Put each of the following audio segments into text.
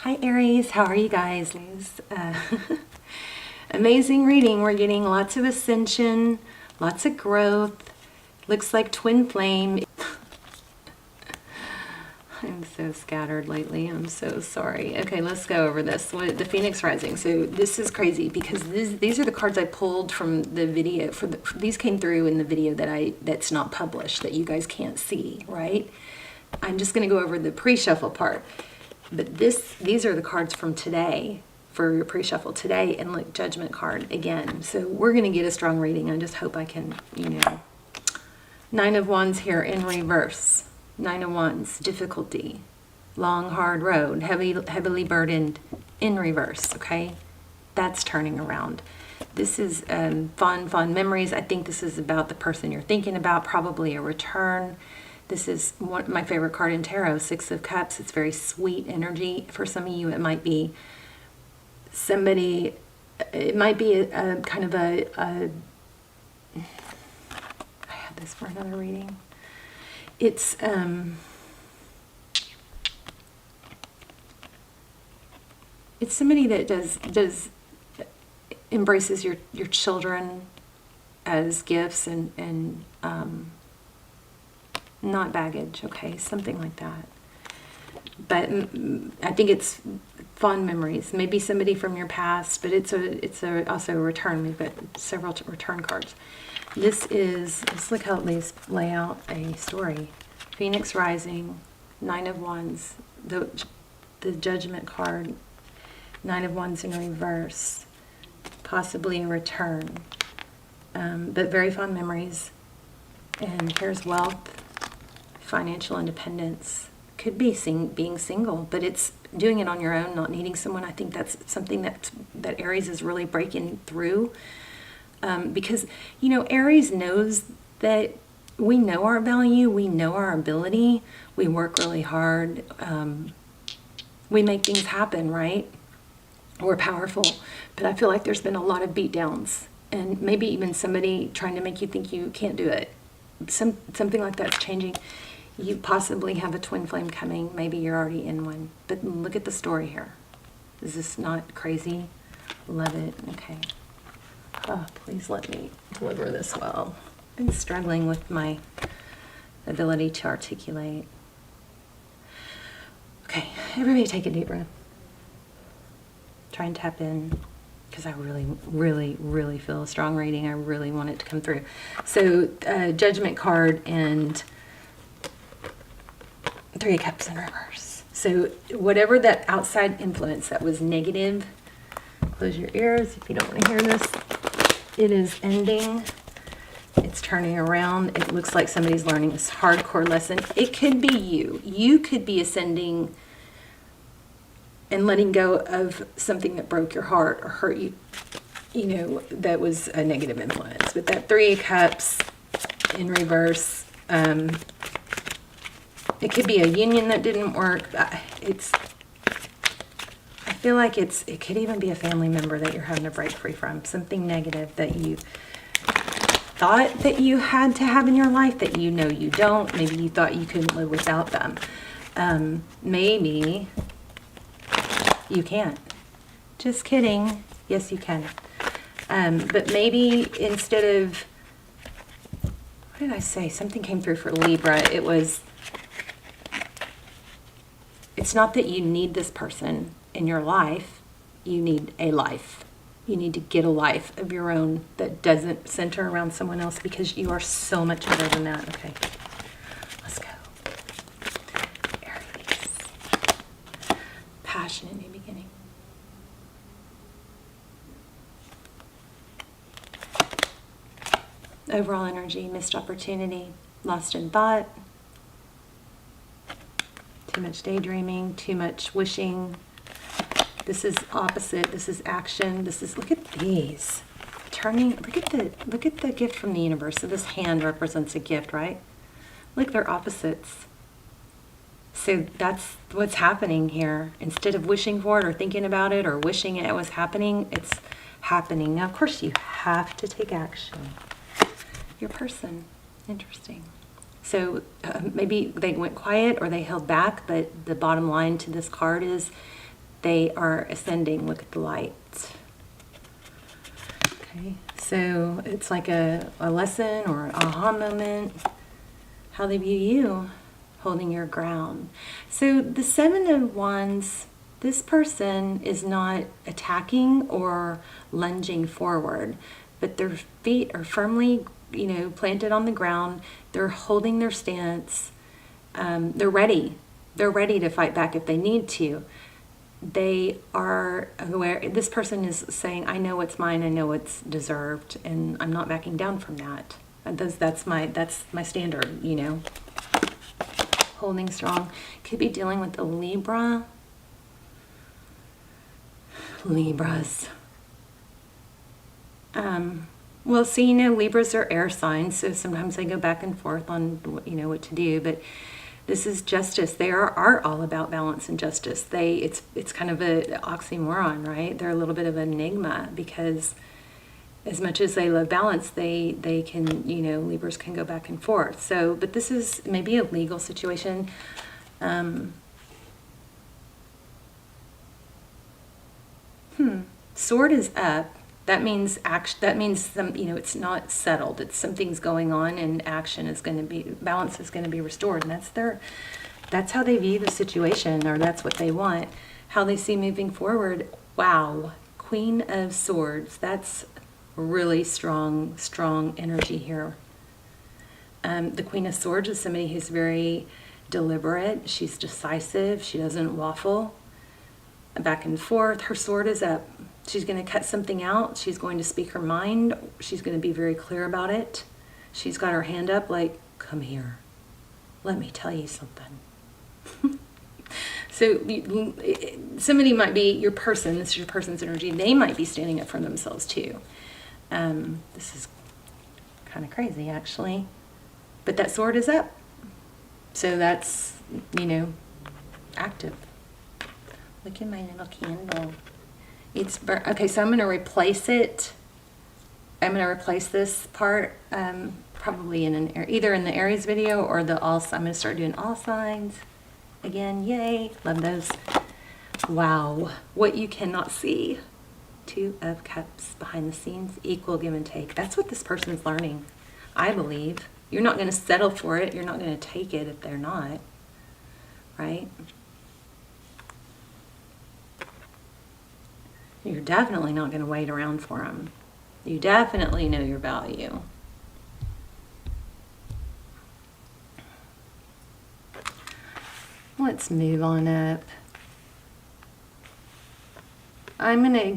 Hi Aries, how are you guys? Amazing reading. We're getting lots of ascension, lots of growth. Looks like twin flame. I'm so scattered lately. I'm so sorry. Okay, let's go over this. The Phoenix Rising. So this is crazy because these are the cards I pulled from the video. These came through in the video that's not published, that you guys can't see, right? I'm just going to go over the pre-shuffle part. But these are the cards from today for your pre-shuffle today, and look, Judgment card again. So we're going to get a strong reading. I just hope I can, Nine of Wands here in reverse. Nine of Wands, difficulty, long, hard road, heavily burdened in reverse, okay? That's turning around. This is fun memories. I think this is about the person you're thinking about, probably a return. This is my favorite card in tarot, Six of Cups. It's very sweet energy. For some of you, it might be somebody, it might be a kind of I had this for another reading. It's somebody that does embraces your children as gifts and not baggage, okay, something like that. But I think it's fond memories. Maybe somebody from your past, but it's also a return. We've got several return cards. Let's look how these lay out a story. Phoenix Rising, Nine of Wands, the Judgment card, Nine of Wands in reverse, possibly a return, but very fond memories. And here's wealth, financial independence. Could be being single, but it's doing it on your own, not needing someone. I think that's something that Aries is really breaking through, because Aries knows that we know our value, we know our ability, we work really hard, we make things happen, right? We're powerful, but I feel like there's been a lot of beat downs, and maybe even somebody trying to make you think you can't do it. Something like that's changing. You possibly have a twin flame coming. Maybe you're already in one. But look at the story here. Is this not crazy? Love it. Okay. Oh, please let me deliver this well. I've been struggling with my ability to articulate. Okay, everybody take a deep breath. Try and tap in, because I really feel a strong reading. I really want it to come through. So, Judgment card and Three of Cups in reverse. So whatever that outside influence that was negative, close your ears if you don't want to hear this. It is ending. It's turning around. It looks like somebody's learning this hardcore lesson. It could be you. You could be ascending and letting go of something that broke your heart or hurt you, that was a negative influence. With that Three of Cups in reverse, it could be a union that didn't work. I feel like it could even be a family member that you're having to break free from. Something negative that you thought that you had to have in your life that you don't. Maybe you thought you couldn't live without them. Maybe you can't. Just kidding. Yes, you can. But maybe instead of, what did I say? Something came through for Libra. It's not that you need this person in your life. You need a life. You need to get a life of your own that doesn't center around someone else, because you are so much better than that. Okay, let's go. Aries. Passionate new beginning. Overall energy, missed opportunity, lost in thought. Too much daydreaming, too much wishing. This is opposite. This is action. Look at these. Look at the gift from the universe. So this hand represents a gift, right? Look, they're opposites. So that's what's happening here. Instead of wishing for it or thinking about it or wishing it was happening, it's happening. Now, of course, you have to take action. Your person. Interesting. So maybe they went quiet or they held back, but the bottom line to this card is they are ascending. Look at the light. Okay, so it's like a lesson or an aha moment, how they view you, holding your ground. So the Seven of Wands, this person is not attacking or lunging forward, but their feet are firmly, planted on the ground. They're holding their stance. They're ready. They're ready to fight back if they need to. They are aware. This person is saying, I know what's mine, I know what's deserved, and I'm not backing down from that. That's my standard, Holding strong. Could be dealing with a Libra. Libras. Well, see, Libras are air signs, so sometimes they go back and forth on, what to do, but this is justice. They are all about balance and justice. It's kind of an oxymoron, right? They're a little bit of an enigma, because as much as they love balance, they can, Libras can go back and forth. So, but this is maybe a legal situation. Sword is up. That means action. That means it's not settled. It's something's going on, and balance is going to be restored. And that's how they view the situation, or that's what they want. How they see moving forward. Wow, Queen of Swords. That's really strong energy here. The Queen of Swords is somebody who's very deliberate. She's decisive. She doesn't waffle back and forth. Her sword is up. She's going to cut something out. She's going to speak her mind. She's going to be very clear about it. She's got her hand up like, come here. Let me tell you something. So somebody might be your person. This is your person's energy. They might be standing up for themselves too. This is kind of crazy, actually. But that sword is up. So that's, active. Look at my little candle. Okay, so I'm going to replace it. I'm going to replace this part probably either in the Aries video or I'm going to start doing all signs again. Yay, love those. Wow, what you cannot see. Two of Cups behind the scenes, equal give and take. That's what this person's learning, I believe. You're not going to settle for it. You're not going to take it if they're not, right? You're definitely not going to wait around for them. You definitely know your value. Let's move on up. I'm going to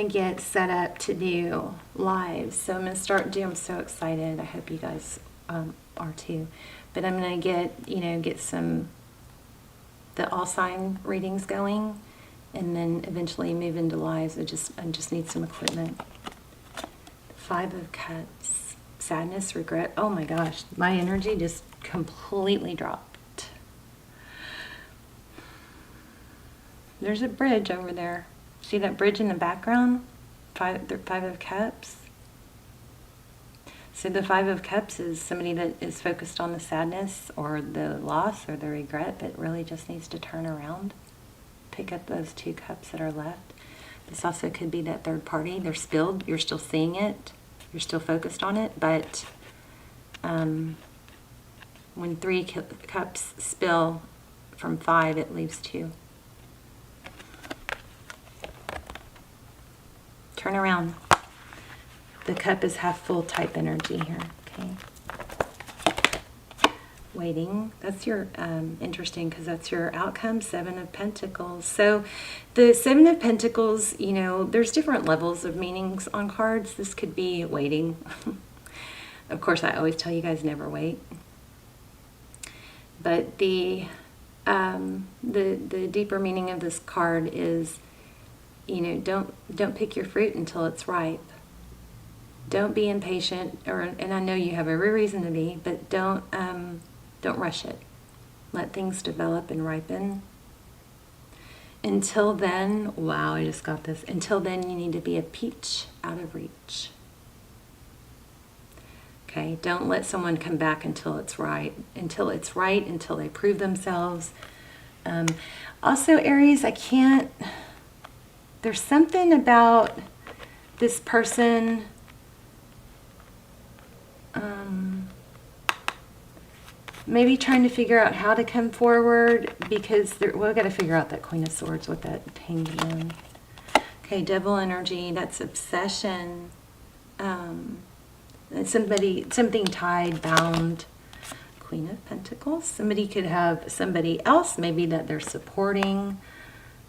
get set up to do lives. So I'm going to start doing, I'm so excited. I hope you guys are too. But I'm going to get some the all sign readings going, and then eventually move into lives. I just need some equipment. Five of Cups, sadness, regret. Oh my gosh, my energy just completely dropped. There's a bridge over there. See that bridge in the background? Five of Cups. So the Five of Cups is somebody that is focused on the sadness or the loss or the regret, but really just needs to turn around. Pick up those two cups that are left. This also could be that third party. They're spilled. You're still seeing it. You're still focused on it. But when three cups spill from five, it leaves two. Turn around. The cup is half full type energy here, okay? Waiting, that's your, interesting, because that's your outcome, Seven of Pentacles. So the Seven of Pentacles, there's different levels of meanings on cards. This could be waiting. Of course, I always tell you guys never wait. But the deeper meaning of this card is, don't pick your fruit until it's ripe. Don't be impatient, and I know you have every reason to be, but don't rush it. Let things develop and ripen. Until then, wow, I just got this. Until then, you need to be a peach out of reach. Okay, don't let someone come back until it's right. Until it's right, until they prove themselves. Also, Aries, there's something about this person, maybe trying to figure out how to come forward, because we've got to figure out that Queen of Swords with that hanged man. Okay, Devil energy, that's obsession. Something tied, bound. Queen of Pentacles. Somebody could have somebody else maybe that they're supporting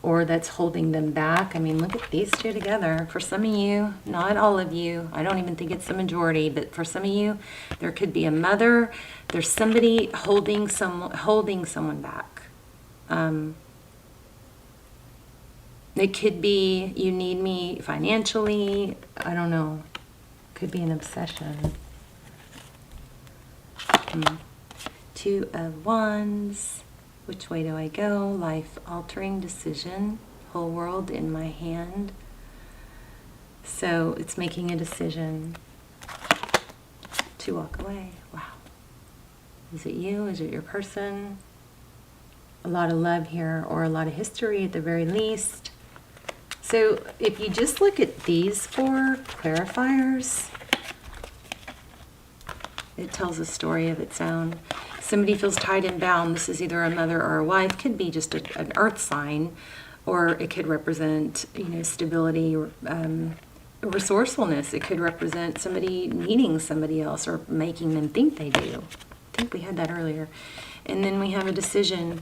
or that's holding them back. I mean, look at these two together. For some of you, not all of you, I don't even think it's the majority, but for some of you, there could be a mother. There's somebody holding someone back. It could be you need me financially. I don't know. Could be an obsession. Two of Wands. Which way do I go? Life-altering decision. Whole world in my hand. So it's making a decision to walk away. Wow. Is it you? Is it your person? A lot of love here, or a lot of history at the very least. So if you just look at these four clarifiers, it tells a story of its own. Somebody feels tied and bound. This is either a mother or a wife. Could be just an earth sign, or it could represent, stability, resourcefulness. It could represent somebody needing somebody else or making them think they do. I think we had that earlier. And then we have a decision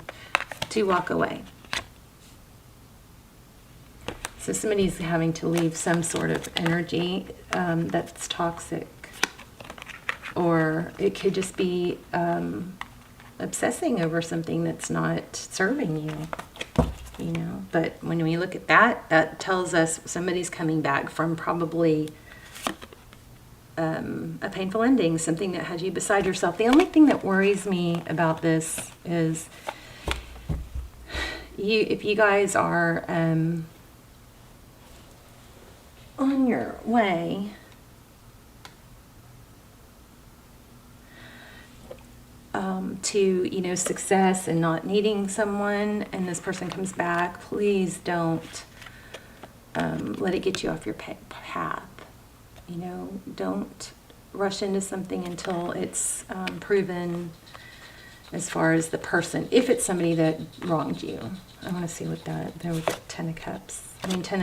to walk away. So somebody's having to leave some sort of energy that's toxic. Or it could just be obsessing over something that's not serving you, But when we look at that, that tells us somebody's coming back from probably a painful ending, something that had you beside yourself. The only thing that worries me about this is if you guys are on your way to, success and not needing someone, and this person comes back, please don't let it get you off your path. Don't rush into something until it's proven as far as the person, if it's somebody that wronged you. I want to see what there we go, Ten of Cups. Ten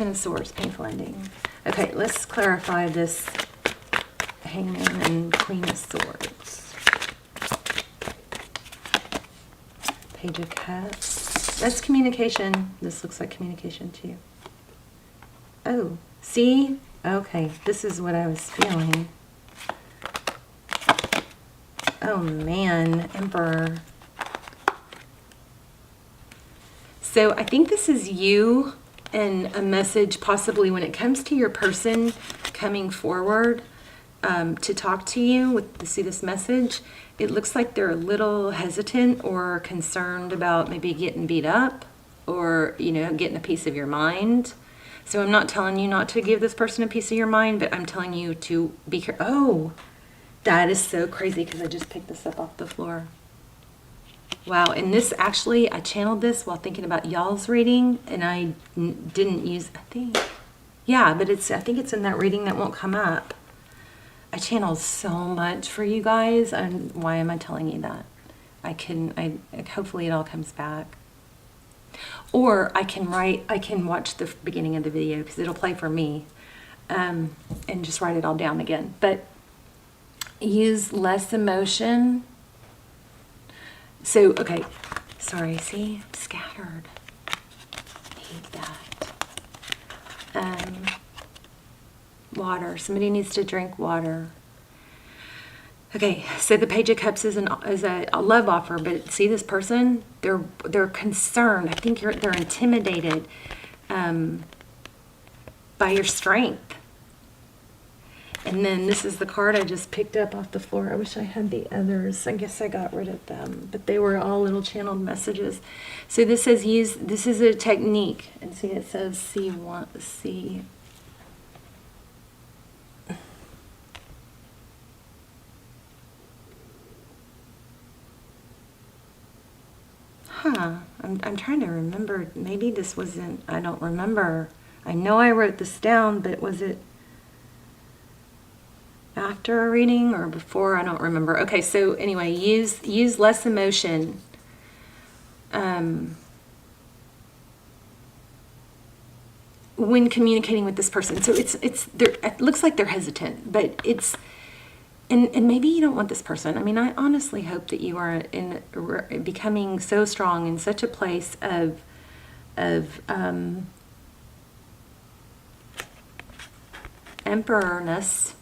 of Swords, painful ending. Okay, let's clarify this Hangman and Queen of Swords. Page of Cups. That's communication. This looks like communication to you. Oh, see? Okay, this is what I was feeling. Oh man, Emperor. So I think this is you and a message possibly when it comes to your person coming forward to talk to you, see this message, it looks like they're a little hesitant or concerned about maybe getting beat up or, getting a piece of your mind. So I'm not telling you not to give this person a piece of your mind, but I'm telling you to be careful. Oh, that is so crazy because I just picked this up off the floor. Wow, and this actually, I channeled this while thinking about y'all's reading, and I didn't use, but I think it's in that reading that won't come up. I channeled so much for you guys, and why am I telling you that? Hopefully it all comes back. Or I can watch the beginning of the video because it'll play for me, and just write it all down again. But use less emotion. So, okay, sorry, see, I'm scattered. I hate that. Water, somebody needs to drink water. Okay, so the Page of Cups is a love offer, but see this person, they're concerned. I think they're intimidated by your strength. And then this is the card I just picked up off the floor. I wish I had the others. I guess I got rid of them, but they were all little channeled messages. So this says this is a technique. And see, it says C. I'm trying to remember. Maybe this wasn't, I don't remember. I know I wrote this down, but was it after a reading or before? I don't remember. Okay, so anyway, use less emotion. When communicating with this person. So it looks like they're hesitant, but it's, and maybe you don't want this person. I mean, I honestly hope that you are becoming so strong in such a place of emperorness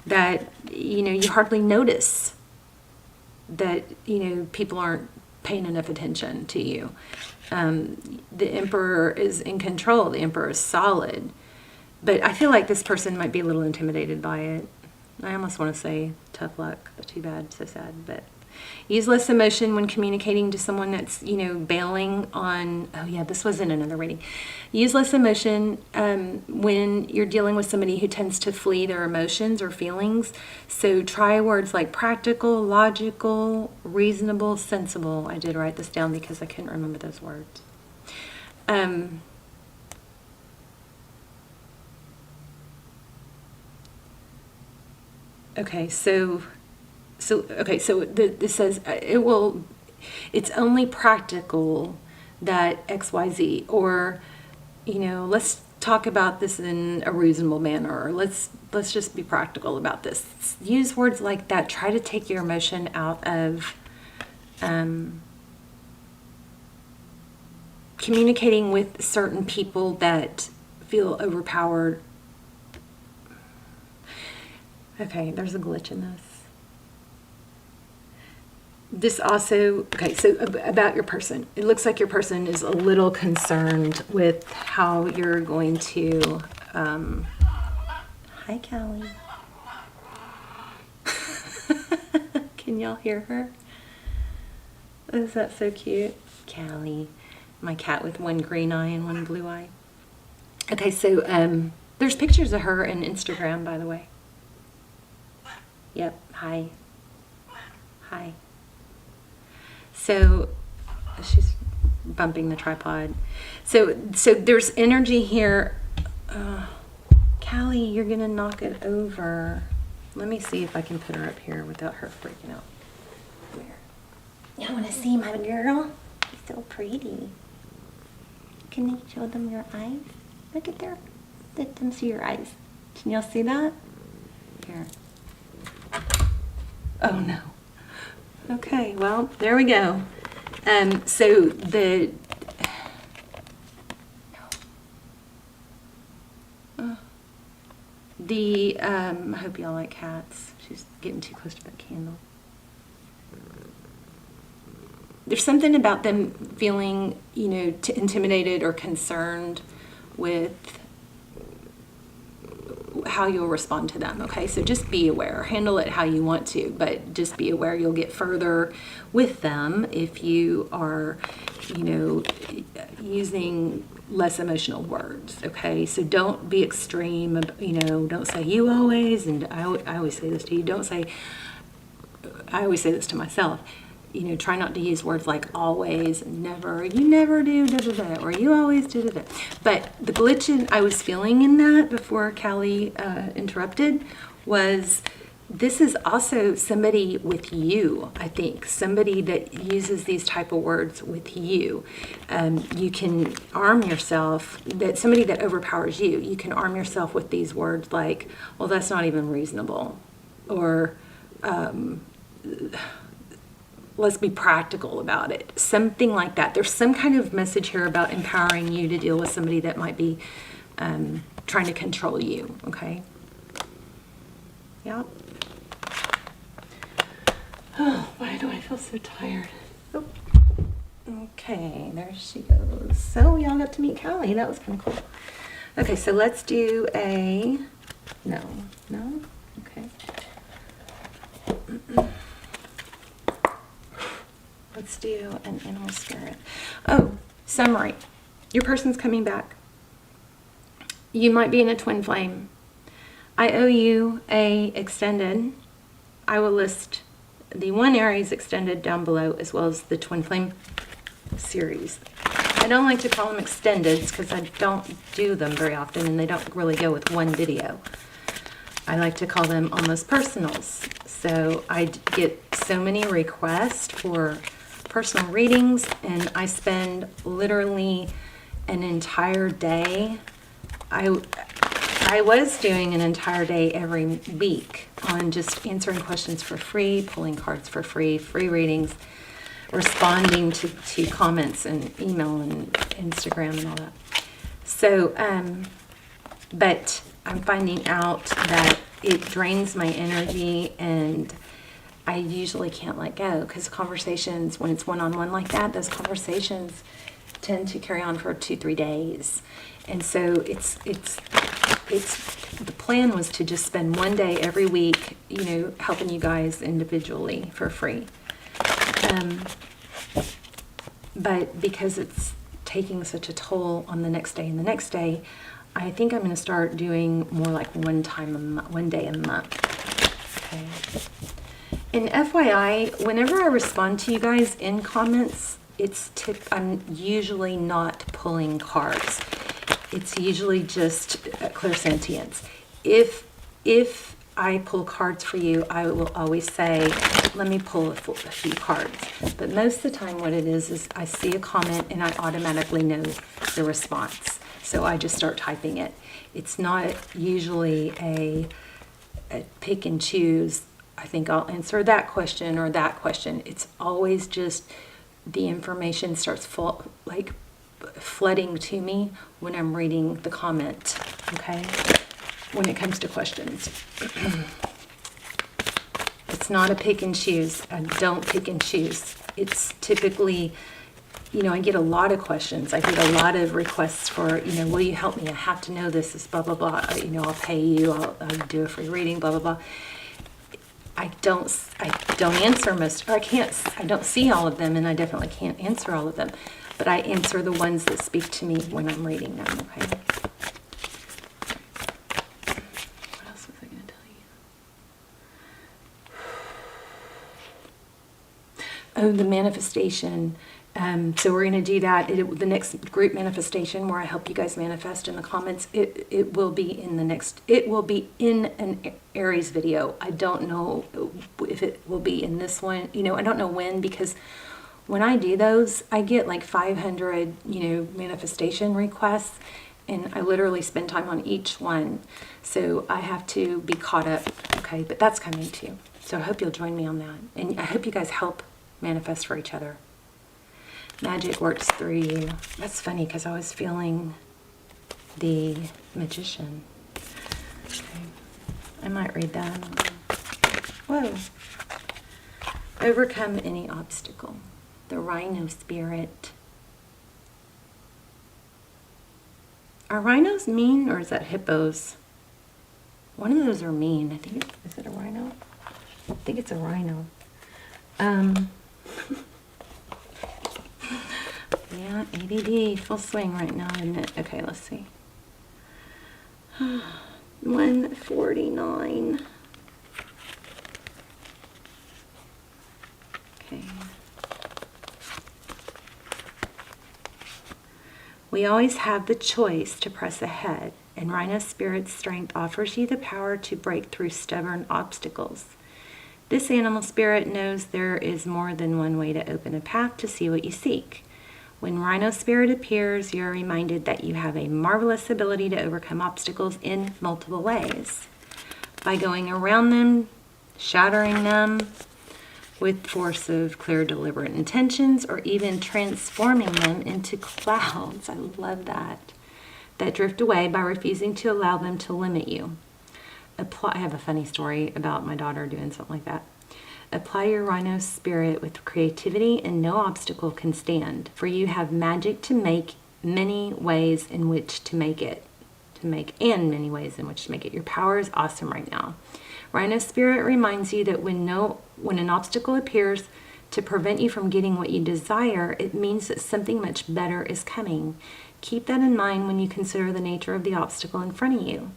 that, you hardly notice that, people aren't paying enough attention to you. The emperor is in control. The emperor is solid. But I feel like this person might be a little intimidated by it. I almost want to say tough luck. Too bad, so sad. But use less emotion when communicating to someone that's, bailing on, oh yeah, this was in another reading. Use less emotion when you're dealing with somebody who tends to flee their emotions or feelings. So try words like practical, logical, reasonable, sensible. I did write this down because I couldn't remember those words. Okay, so this says it's only practical that XYZ, or, let's talk about this in a reasonable manner, or let's just be practical about this. Use words like that. Try to take your emotion out of communicating with certain people that feel overpowered. Okay, there's a glitch in this. This also, okay, so about your person. It looks like your person is a little concerned with how you're going to, hi, Callie. Can y'all hear her? Is that so cute? Callie, my cat with one green eye and one blue eye. Okay, so there's pictures of her in Instagram, by the way. Yep, hi. Hi. So she's bumping the tripod. So there's energy here. Callie, you're gonna knock it over. Let me see if I can put her up here without her freaking out. Where? You wanna see my girl? She's so pretty. Can you show them your eyes? Look at there. Let them see your eyes. Can y'all see that? Here. Oh no. Okay, well, there we go. So I hope y'all like cats. She's getting too close to that candle. There's something about them feeling, intimidated or concerned with how you'll respond to them. Okay, so just be aware. Handle it how you want to, but just be aware you'll get further with them if you are, using less emotional words. Okay, so don't be extreme. Don't say you always, and I always say this to you. Don't say, I always say this to myself. Try not to use words like always and never. You never do, da, da, da, or you always do, da, da. But the glitch I was feeling in that before Callie interrupted was this is also somebody with you, I think. Somebody that uses these type of words with you. You can arm yourself, somebody that overpowers you, you can arm yourself with these words like, well, that's not even reasonable. Or, let's be practical about it. Something like that. There's some kind of message here about empowering you to deal with somebody that might be trying to control you, okay? Yep. Oh, why do I feel so tired? Oh. Okay, there she goes. So y'all got to meet Callie. That was kind of cool. Okay, so let's do a... No? Okay. Let's do an animal spirit. Oh, summary. Your person's coming back. You might be in a twin flame. I owe you a extended. I will list the one Aries extended down below as well as the twin flame series. I don't like to call them extendeds because I don't do them very often and they don't really go with one video. I like to call them almost personals. So I get so many requests for personal readings, and I spend literally an entire day. I was doing an entire day every week on just answering questions for free, pulling cards for free, free readings, responding to comments and email and Instagram and all that. So, but I'm finding out that it drains my energy, and I usually can't let go because conversations, when it's one-on-one like that, those conversations tend to carry on for 2-3 days. And so it's the plan was to just spend one day every week, you know, helping you guys individually for free. But because it's taking such a toll on the next day and the next day, I think I'm going to start doing more like one day a month. Okay. And FYI, whenever I respond to you guys in comments, I'm usually not pulling cards. It's usually just clairsentience. If I pull cards for you, I will always say, let me pull a few cards. But most of the time what it is I see a comment and I automatically know the response. So I just start typing it. It's not usually a pick and choose. I think I'll answer that question or that question. It's always just the information starts flooding to me when I'm reading the comment, okay? When it comes to questions. It's not a pick and choose. I don't pick and choose. It's typically, you know, I get a lot of questions. I get a lot of requests for, you know, will you help me? I have to know this is blah, blah, blah. You know, I'll pay you. I'll do a free reading, blah, blah, blah. I don't answer most, or I don't see all of them, and I definitely can't answer all of them. But I answer the ones that speak to me when I'm reading them, okay? What else was I going to tell you? Oh, the manifestation. So we're going to do that. The next group manifestation where I help you guys manifest in the comments, it will be in an Aries video. I don't know if it will be in this one. You know, I don't know when, because when I do those, I get like 500, you know, manifestation requests, and I literally spend time on each one. So I have to be caught up, okay? But that's coming too. So I hope you'll join me on that. And I hope you guys help manifest for each other. Magic works through you. That's funny because I was feeling the Magician. Okay. I might read that. Whoa. Overcome any obstacle. The Rhino spirit. Are rhinos mean, or is that hippos? One of those are mean. I think is it a rhino? I think it's a rhino. Yeah, ADD, full swing right now, isn't it? Okay, let's see. 149. Okay. We always have the choice to press ahead, and Rhino Spirit's strength offers you the power to break through stubborn obstacles. This animal spirit knows there is more than one way to open a path to see what you seek. When Rhino Spirit appears, you're reminded that you have a marvelous ability to overcome obstacles in multiple ways. By going around them, shattering them with force of clear, deliberate intentions, or even transforming them into clouds. I love that. That drift away by refusing to allow them to limit you. I have a funny story about my daughter doing something like that. Apply your Rhino Spirit with creativity, and no obstacle can stand, for you have magic to make many ways in which to make it. Many ways in which to make it. Your power is awesome right now. Rhino Spirit reminds you that when an obstacle appears to prevent you from getting what you desire, it means that something much better is coming. Keep that in mind when you consider the nature of the obstacle in front of you.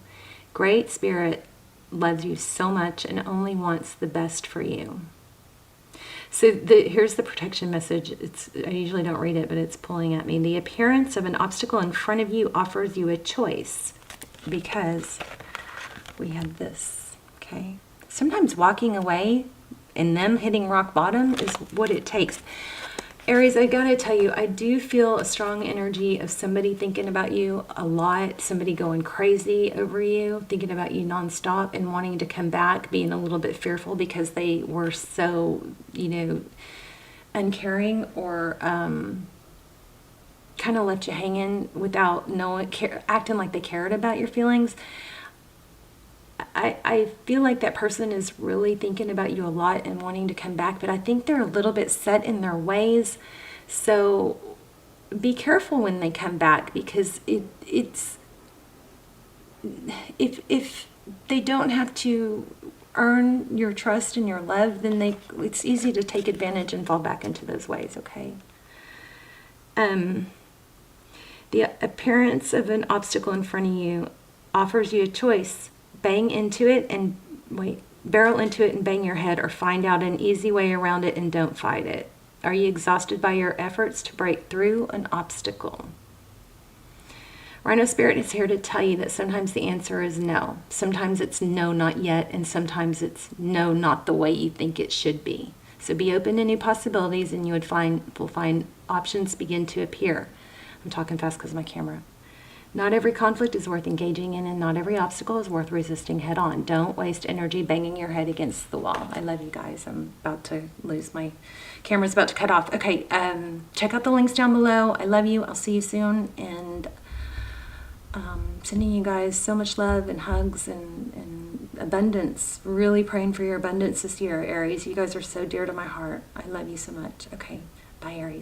Great Spirit loves you so much and only wants the best for you. So here's the protection message. I usually don't read it, but it's pulling at me. The appearance of an obstacle in front of you offers you a choice, because we have this, okay? Sometimes walking away and them hitting rock bottom is what it takes. Aries, I gotta tell you, I do feel a strong energy of somebody thinking about you a lot, somebody going crazy over you, thinking about you nonstop and wanting to come back, being a little bit fearful because they were so, uncaring, or kind of left you hanging without knowing, acting like they cared about your feelings. I feel like that person is really thinking about you a lot and wanting to come back, but I think they're a little bit set in their ways. So be careful when they come back, because it's if they don't have to earn your trust and your love, then it's easy to take advantage and fall back into those ways, okay? The appearance of an obstacle in front of you offers you a choice. Barrel into it and bang your head, or find out an easy way around it and don't fight it. Are you exhausted by your efforts to break through an obstacle? Rhino Spirit is here to tell you that sometimes the answer is no. Sometimes it's no, not yet, and sometimes it's no, not the way you think it should be. So be open to new possibilities, and will find options begin to appear. I'm talking fast because of my camera. Not every conflict is worth engaging in, and not every obstacle is worth resisting head on. Don't waste energy banging your head against the wall. I love you guys. I'm about to lose my camera's about to cut off. Okay, check out the links down below. I love you. I'll see you soon. And sending you guys so much love and hugs and abundance. Really praying for your abundance this year, Aries. You guys are so dear to my heart. I love you so much. Okay, bye, Aries.